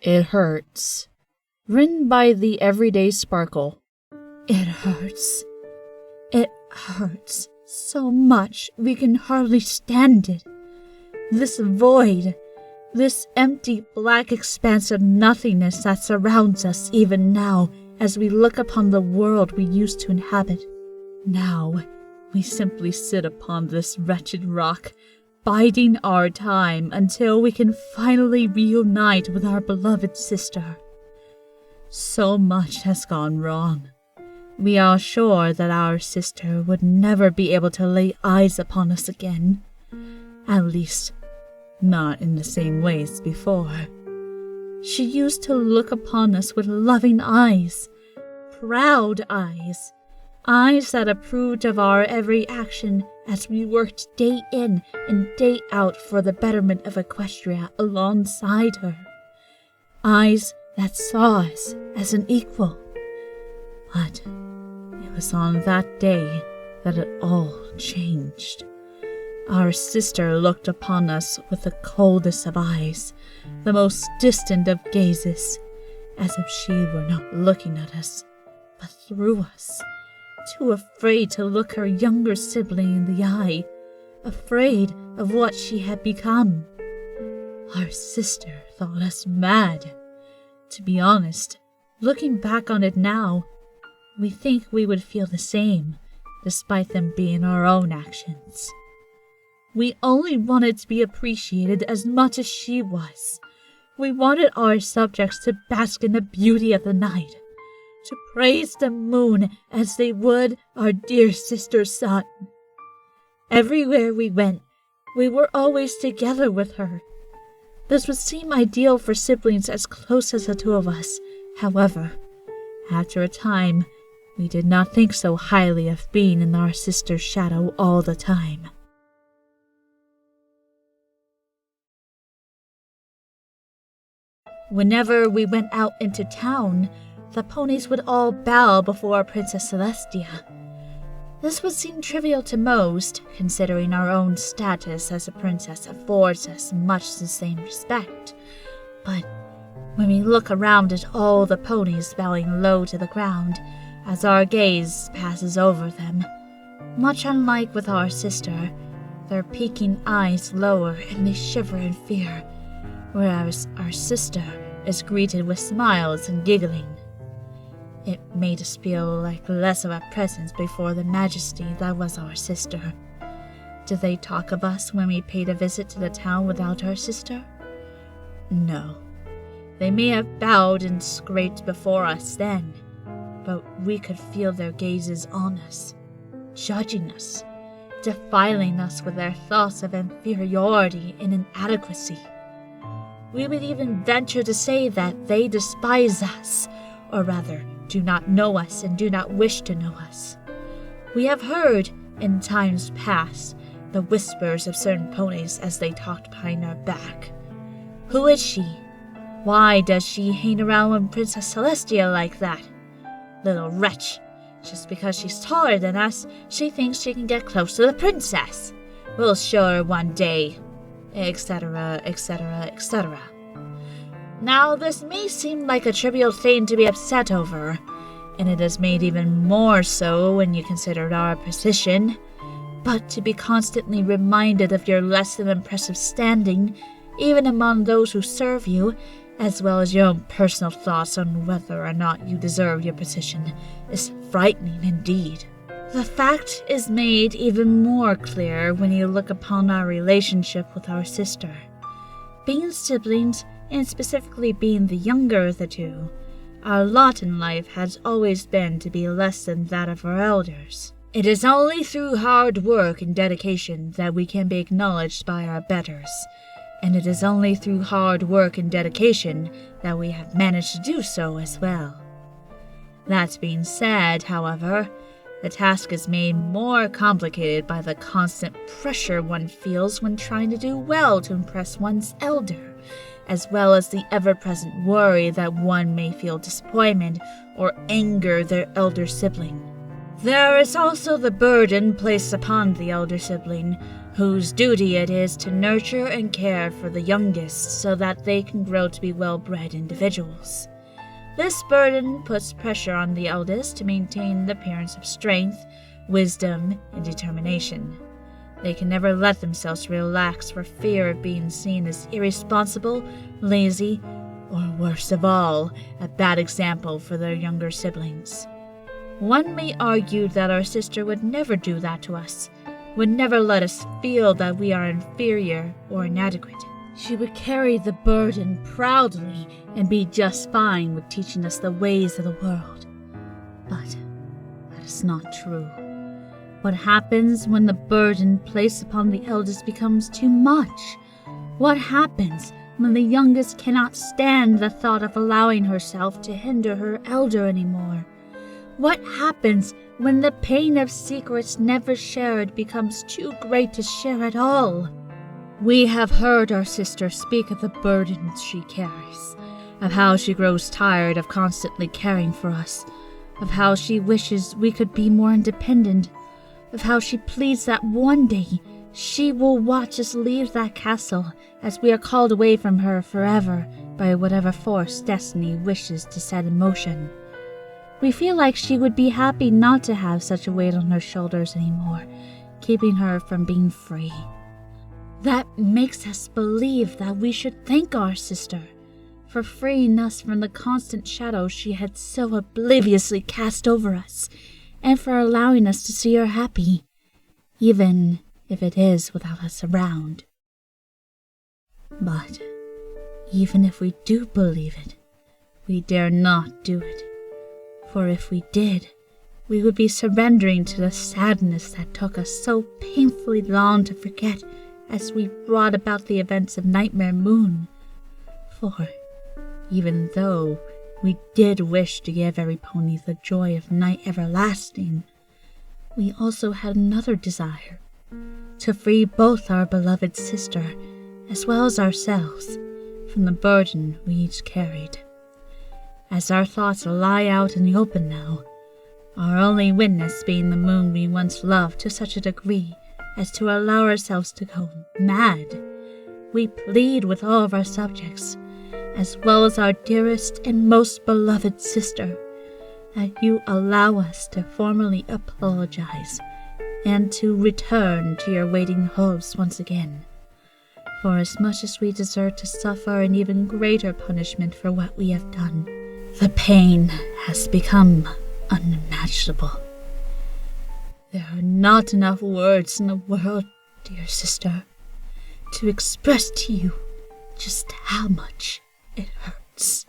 It hurts. Written by TheEveryDaySparkle. It hurts. It hurts so much we can hardly stand it. This void, this empty black expanse of nothingness that surrounds us even now as we look upon the world we used to inhabit. Now, we simply sit upon this wretched rock, biding our time until we can finally reunite with our beloved sister. So much has gone wrong. We are sure that our sister would never be able to lay eyes upon us again. At least, not in the same way as before. She used to look upon us with loving eyes, proud eyes, eyes that approved of our every action as we worked day in and day out for the betterment of Equestria alongside her. Eyes that saw us as an equal. But it was on that day that it all changed. Our sister looked upon us with the coldest of eyes, the most distant of gazes, as if she were not looking at us, but through us, too afraid to look her younger sibling in the eye, afraid of what she had become. Our sister thought us mad. To be honest, looking back on it now, we think we would feel the same, despite them being our own actions. We only wanted to be appreciated as much as she was. We wanted our subjects to bask in the beauty of the night, to praise the moon as they would our dear sister's sun. Everywhere we went, we were always together with her. This would seem ideal for siblings as close as the two of us. However, after a time, we did not think so highly of being in our sister's shadow all the time. Whenever we went out into town, the ponies would all bow before Princess Celestia. This would seem trivial to most, considering our own status as a princess affords us much the same respect. But when we look around at all the ponies bowing low to the ground, as our gaze passes over them, much unlike with our sister, their peeking eyes lower and they shiver in fear, whereas our sister is greeted with smiles and giggling. It made us feel like less of a presence before the majesty that was our sister. Did they talk of us when we paid a visit to the town without our sister? No. They may have bowed and scraped before us then, but we could feel their gazes on us, judging us, defiling us with their thoughts of inferiority and inadequacy. We would even venture to say that they despise us, or rather, do not know us and do not wish to know us. We have heard, in times past, the whispers of certain ponies as they talked behind our back. Who is she? Why does she hang around with Princess Celestia like that? Little wretch. Just because she's taller than us, she thinks she can get close to the princess. We'll show her one day. Etc., etc., etc. Now, this may seem like a trivial thing to be upset over, and it is made even more so when you consider our position, but to be constantly reminded of your less than impressive standing, even among those who serve you, as well as your own personal thoughts on whether or not you deserve your position, is frightening indeed. The fact is made even more clear when you look upon our relationship with our sister. Being siblings, and specifically being the younger of the two, our lot in life has always been to be less than that of our elders. It is only through hard work and dedication that we can be acknowledged by our betters, and it is only through hard work and dedication that we have managed to do so as well. That being said, however, the task is made more complicated by the constant pressure one feels when trying to do well to impress one's elder, as well as the ever-present worry that one may feel disappointment or anger their elder sibling. There is also the burden placed upon the elder sibling, whose duty it is to nurture and care for the youngest so that they can grow to be well-bred individuals. This burden puts pressure on the eldest to maintain the appearance of strength, wisdom, and determination. They can never let themselves relax for fear of being seen as irresponsible, lazy, or worst of all, a bad example for their younger siblings. One may argue that our sister would never do that to us, would never let us feel that we are inferior or inadequate. She would carry the burden proudly and be just fine with teaching us the ways of the world. But that is not true. What happens when the burden placed upon the eldest becomes too much? What happens when the youngest cannot stand the thought of allowing herself to hinder her elder anymore? What happens when the pain of secrets never shared becomes too great to share at all? We have heard our sister speak of the burdens she carries, of how she grows tired of constantly caring for us, of how she wishes we could be more independent, of how she pleads that one day she will watch us leave that castle as we are called away from her forever by whatever force destiny wishes to set in motion. We feel like she would be happy not to have such a weight on her shoulders anymore, keeping her from being free. That makes us believe that we should thank our sister for freeing us from the constant shadow she had so obliviously cast over us, and for allowing us to see her happy, even if it is without us around. But even if we do believe it, we dare not do it. For if we did, we would be surrendering to the sadness that took us so painfully long to forget as we brought about the events of Nightmare Moon. For even though we did wish to give every pony the joy of night everlasting, we also had another desire, to free both our beloved sister as well as ourselves from the burden we each carried. As our thoughts lie out in the open now, our only witness being the moon we once loved to such a degree as to allow ourselves to go mad, we plead with all of our subjects, as well as our dearest and most beloved sister, that you allow us to formally apologize and to return to your waiting hopes once again. For as much as we deserve to suffer an even greater punishment for what we have done, the pain has become unimaginable. There are not enough words in the world, dear sister, to express to you just how much it hurts.